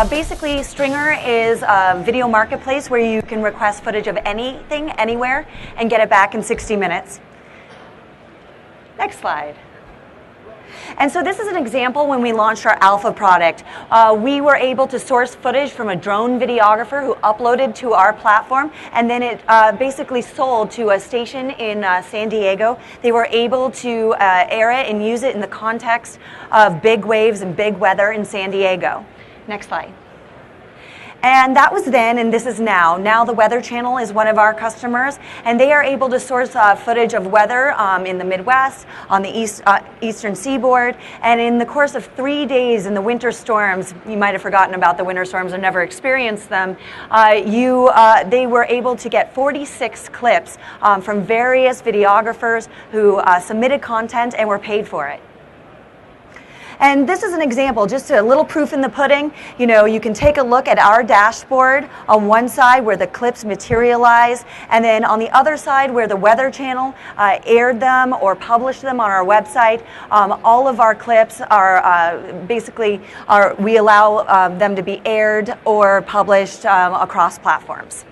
Basically, Stringr is a video marketplace where you can request footage of anything, anywhere, and get it back in 60 minutes. Next slide. And so this is an example when we launched our alpha product. We were able to source footage from a drone videographer who uploaded to our platform, and then it basically sold to a station in San Diego. They were able to air it and use it in the context of big waves and big weather in San Diego. Next slide. And that was then, and this is now. Now the Weather Channel is one of our customers, and they are able to source footage of weather in the Midwest, on the eastern seaboard, and in the course of 3 days in the winter storms, you might have forgotten about the winter storms or never experienced them, they were able to get 46 clips from various videographers who submitted content and were paid for it. And this is an example, just a little proof in the pudding. You know, you can take a look at our dashboard on one side where the clips materialize, and then on the other side where the Weather Channel aired them or published them on our website. All of our clips are we allow them to be aired or published across platforms.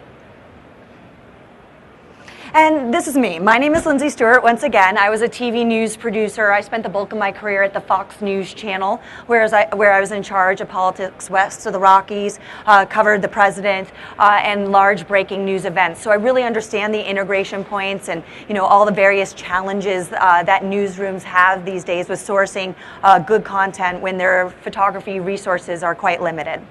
And this is me. My name is Lindsey Stewart. Once again, I was a TV news producer. I spent the bulk of my career at the Fox News Channel, where I was in charge of politics west of the Rockies, covered the president, and large breaking news events. So I really understand the integration points and all the various challenges that newsrooms have these days with sourcing good content when their photography resources are quite limited.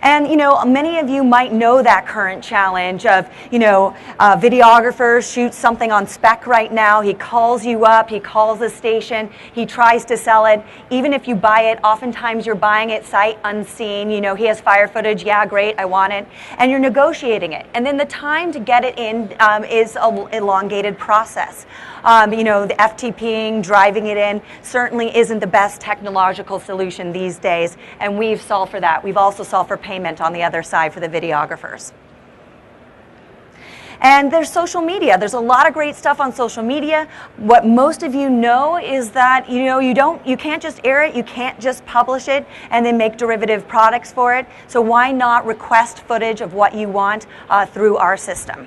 And many of you might know that current challenge of videographer shoots something on spec right now. He calls you up, he calls the station, he tries to sell it. Even if you buy it, oftentimes you're buying it sight unseen. He has fire footage, yeah, great, I want it, and you're negotiating it. And then the time to get it in is an elongated process. The FTPing, driving it in, certainly isn't the best technological solution these days, and we've solved for that. We've also solved for payment on the other side for the videographers. And there's social media. There's a lot of great stuff on social media. What most of you know is that you can't just air it, you can't just publish it and then make derivative products for it. So why not request footage of what you want through our system?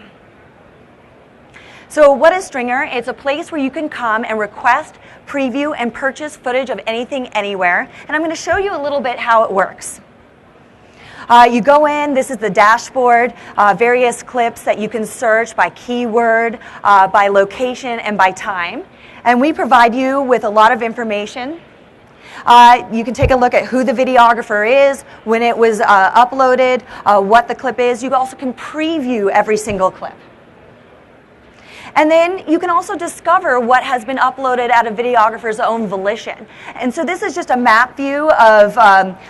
So what is Stringr? It's a place where you can come and request, preview, and purchase footage of anything, anywhere. And I'm going to show you a little bit how it works. You go in, this is the dashboard, various clips that you can search by keyword, by location, and by time. And we provide you with a lot of information. You can take a look at who the videographer is, when it was uploaded, what the clip is. You also can preview every single clip. And then you can also discover what has been uploaded at a videographer's own volition. And so this is just a map view of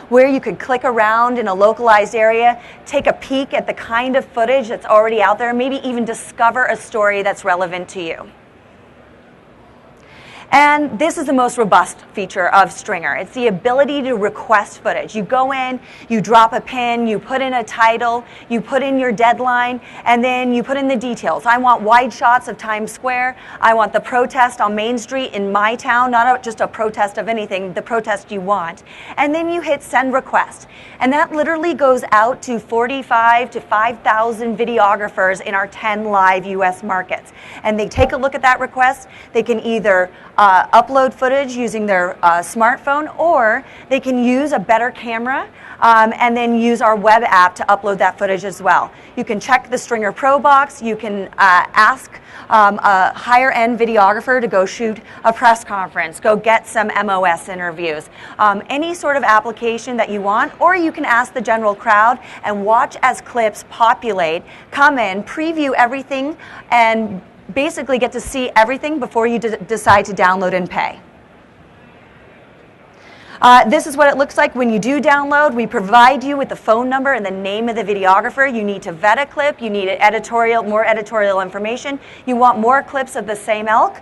where you could click around in a localized area, take a peek at the kind of footage that's already out there, maybe even discover a story that's relevant to you. And this is the most robust feature of Stringr. It's the ability to request footage. You go in, you drop a pin, you put in a title, you put in your deadline, and then you put in the details. I want wide shots of Times Square. I want the protest on Main Street in my town, not just a protest of anything, the protest you want. And then you hit send request. And that literally goes out to 45 to 5,000 videographers in our 10 live US markets. And they take a look at that request. They can either upload footage using their smartphone, or they can use a better camera and then use our web app to upload that footage as well. You can check the Stringr Pro box. You can ask a higher end videographer to go shoot a press conference, go get some MOS interviews, any sort of application that you want, or you can ask the general crowd and watch as clips populate, come in, preview everything, and basically get to see everything before you decide to download and pay. This is what it looks like when you do download. We provide you with the phone number and the name of the videographer. You need to vet a clip. You need more editorial information. You want more clips of the same ilk.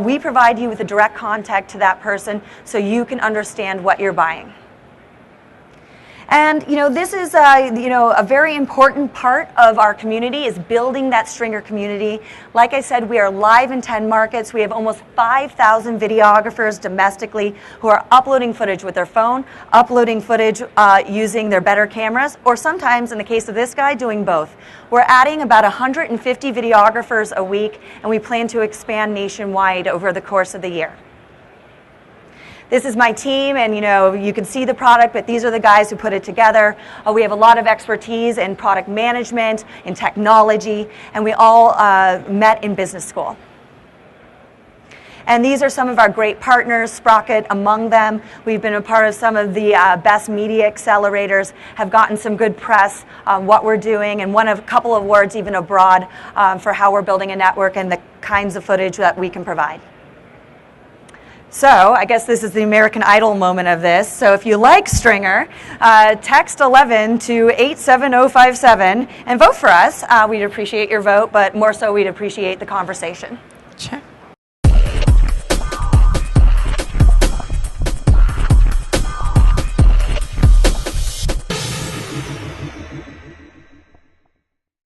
We provide you with a direct contact to that person so you can understand what you're buying. And this is a very important part of our community, is building that Stringr community. Like I said, we are live in 10 markets. We have almost 5,000 videographers domestically who are uploading footage with their phone, uploading footage using their better cameras, or sometimes, in the case of this guy, doing both. We're adding about 150 videographers a week, and we plan to expand nationwide over the course of the year. This is my team, and you can see the product, but these are the guys who put it together. We have a lot of expertise in product management, in technology, and we all met in business school. And these are some of our great partners, SPROCKIT among them. We've been a part of some of the best media accelerators, have gotten some good press on what we're doing, and won a couple of awards even abroad for how we're building a network and the kinds of footage that we can provide. So I guess this is the American Idol moment of this. So if you like Stringr, text 11 to 87057 and vote for us. We'd appreciate your vote, but more so we'd appreciate the conversation. Sure.